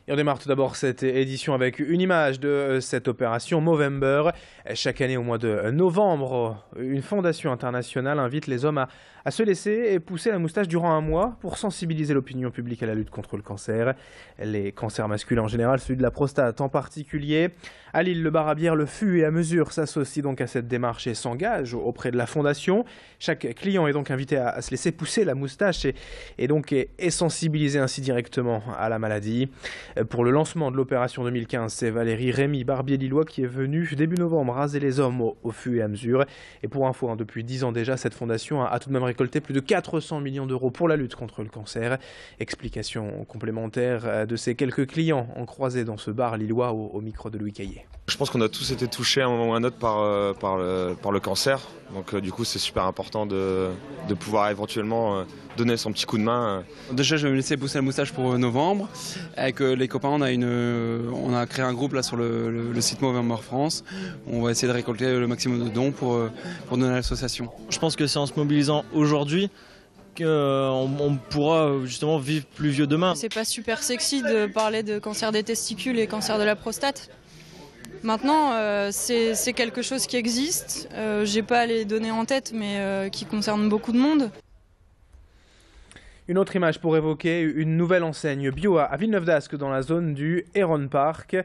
Et on démarre tout d'abord cette édition avec une image de cette opération Movember. Chaque année au mois de novembre, une fondation internationale invite les hommes à se laisser et pousser la moustache durant un mois pour sensibiliser l'opinion publique à la lutte contre le cancer. Les cancers masculins en général, celui de la prostate en particulier. À Lille, le bar à bière Le Fût et à Mesure s'associe donc à cette démarche et s'engage auprès de la fondation. Chaque client est donc invité à se laisser pousser la moustache et donc est sensibilisé ainsi directement à la maladie. Pour le lancement de l'opération 2015, c'est Valérie Rémy, barbier lillois, qui est venu début novembre raser les hommes au fût et à mesure. Et pour info, depuis 10 ans déjà, cette fondation a tout de même récolté plus de 400 millions d'euros pour la lutte contre le cancer. Explication complémentaire de ces quelques clients en croisé dans ce bar lillois au micro de Louis Caillé. Je pense qu'on a tous été touchés à un moment ou à un autre par le cancer. Donc du coup, c'est super important de pouvoir éventuellement donner son petit coup de main. Déjà, je vais me laisser pousser la moustache pour novembre. Avec les copains, on a créé un groupe là sur le site Movember France. On va essayer de récolter le maximum de dons pour donner à l'association. Je pense que c'est en se mobilisant aujourd'hui qu'on pourra justement vivre plus vieux demain. C'est pas super sexy de parler de cancer des testicules et cancer de la prostate. Maintenant, c'est quelque chose qui existe. J'ai pas les données en tête, mais qui concerne beaucoup de monde. Une autre image pour évoquer une nouvelle enseigne bio à Villeneuve-d'Ascq dans la zone du Heron Park.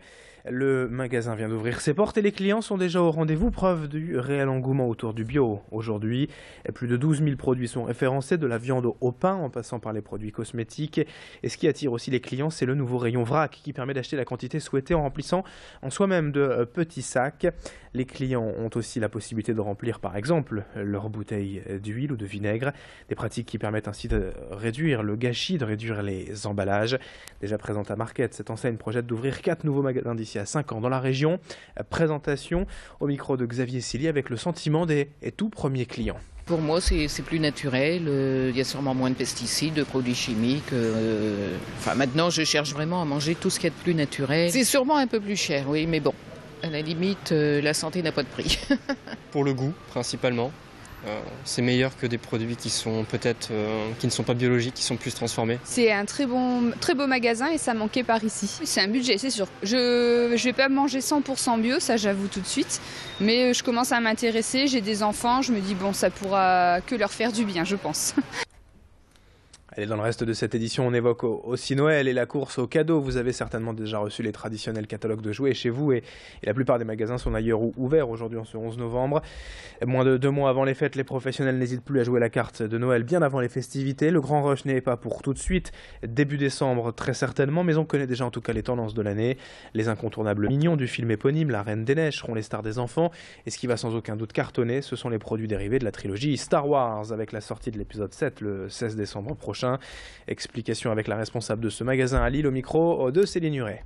Le magasin vient d'ouvrir ses portes et les clients sont déjà au rendez-vous, preuve du réel engouement autour du bio. Aujourd'hui, plus de 12 000 produits sont référencés, de la viande au pain en passant par les produits cosmétiques. Et ce qui attire aussi les clients, c'est le nouveau rayon vrac qui permet d'acheter la quantité souhaitée en remplissant en soi-même de petits sacs. Les clients ont aussi la possibilité de remplir par exemple leurs bouteilles d'huile ou de vinaigre, des pratiques qui permettent ainsi de réduire le gâchis, de réduire les emballages. Déjà présente à Marquette, cette enseigne projette d'ouvrir 4 nouveaux magasins d'ici à 5 ans dans la région. Présentation au micro de Xavier Silly avec le sentiment des tout premiers clients. Pour moi, c'est plus naturel. Il y a sûrement moins de pesticides, de produits chimiques. Maintenant, je cherche vraiment à manger tout ce qu'il y a de plus naturel. C'est sûrement un peu plus cher, oui, mais bon, à la limite, la santé n'a pas de prix. Pour le goût, principalement. C'est meilleur que des produits qui sont peut-être qui ne sont pas biologiques, qui sont plus transformés. C'est un très beau magasin et ça manquait par ici. C'est un budget, c'est sûr. Je vais pas manger 100% bio, ça j'avoue tout de suite. Mais je commence à m'intéresser, j'ai des enfants, je me dis bon, ça pourra que leur faire du bien, je pense. Allez, dans le reste de cette édition, on évoque aussi Noël et la course aux cadeaux. Vous avez certainement déjà reçu les traditionnels catalogues de jouets chez vous et la plupart des magasins sont d'ailleurs ouverts aujourd'hui en ce 11 novembre. Moins de 2 mois avant les fêtes, les professionnels n'hésitent plus à jouer la carte de Noël bien avant les festivités. Le grand rush n'est pas pour tout de suite, début décembre très certainement, mais on connaît déjà en tout cas les tendances de l'année. Les incontournables mignons du film éponyme, La Reine des Neiges, seront les stars des enfants. Et ce qui va sans aucun doute cartonner, ce sont les produits dérivés de la trilogie Star Wars, avec la sortie de l'épisode 7 le 16 décembre prochain. Explication avec la responsable de ce magasin à Lille au micro de Céline Huret.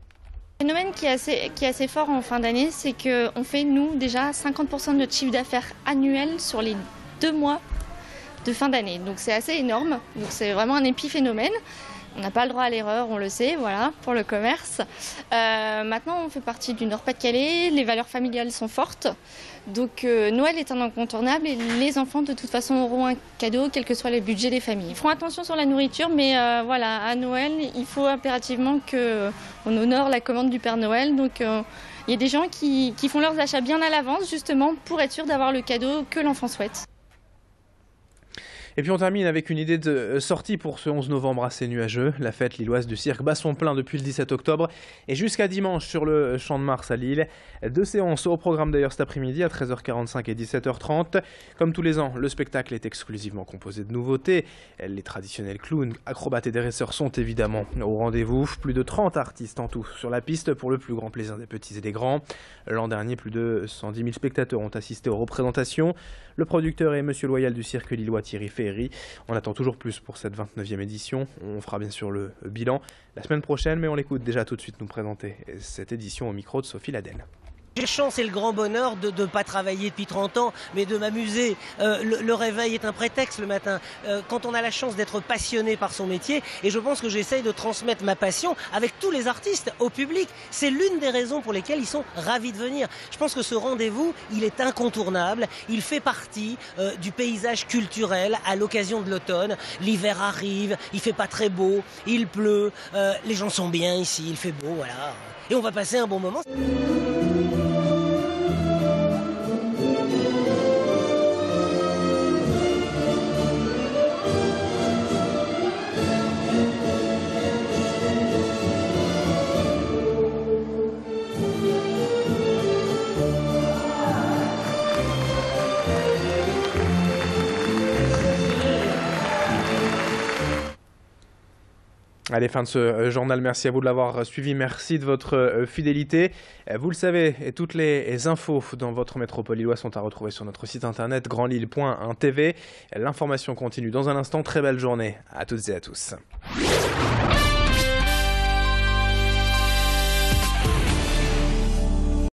Le phénomène qui est assez fort en fin d'année, c'est qu'on fait nous déjà 50% de notre chiffre d'affaires annuel sur les 2 mois de fin d'année. Donc c'est assez énorme, donc c'est vraiment un épiphénomène. On n'a pas le droit à l'erreur, on le sait, voilà, pour le commerce. Maintenant, on fait partie du Nord-Pas-de-Calais, les valeurs familiales sont fortes. Donc Noël est un incontournable et les enfants de toute façon auront un cadeau, quel que soit le budget des familles. Ils feront attention sur la nourriture, mais voilà, à Noël, il faut impérativement qu'on honore la commande du Père Noël. Donc il y a des gens qui font leurs achats bien à l'avance, justement, pour être sûr d'avoir le cadeau que l'enfant souhaite. Et puis on termine avec une idée de sortie pour ce 11 novembre assez nuageux. La fête lilloise du cirque bat son plein depuis le 17 octobre et jusqu'à dimanche sur le Champ de Mars à Lille. 2 séances au programme d'ailleurs cet après-midi à 13h45 et 17h30. Comme tous les ans, le spectacle est exclusivement composé de nouveautés. Les traditionnels clowns, acrobates et dresseurs sont évidemment au rendez-vous. Plus de 30 artistes en tout sur la piste pour le plus grand plaisir des petits et des grands. L'an dernier, plus de 110 000 spectateurs ont assisté aux représentations. Le producteur est Monsieur Loyal du cirque lillois Thierry Ferry. On attend toujours plus pour cette 29e édition. On fera bien sûr le bilan la semaine prochaine, mais on l'écoute déjà tout de suite nous présenter cette édition au micro de Sophie Ladel. J'ai la chance et le grand bonheur de ne pas travailler depuis 30 ans, mais de m'amuser. Le réveil est un prétexte le matin. Quand on a la chance d'être passionné par son métier, et je pense que j'essaye de transmettre ma passion avec tous les artistes au public. C'est l'une des raisons pour lesquelles ils sont ravis de venir. Je pense que ce rendez-vous, il est incontournable. Il fait partie du paysage culturel à l'occasion de l'automne. L'hiver arrive, il fait pas très beau, il pleut, les gens sont bien ici, il fait beau, voilà. Et on va passer un bon moment. Allez, fin de ce journal. Merci à vous de l'avoir suivi. Merci de votre fidélité. Vous le savez, et toutes les infos dans votre métropole lilloise sont à retrouver sur notre site internet grandlille.tv. L'information continue dans un instant. Très belle journée à toutes et à tous.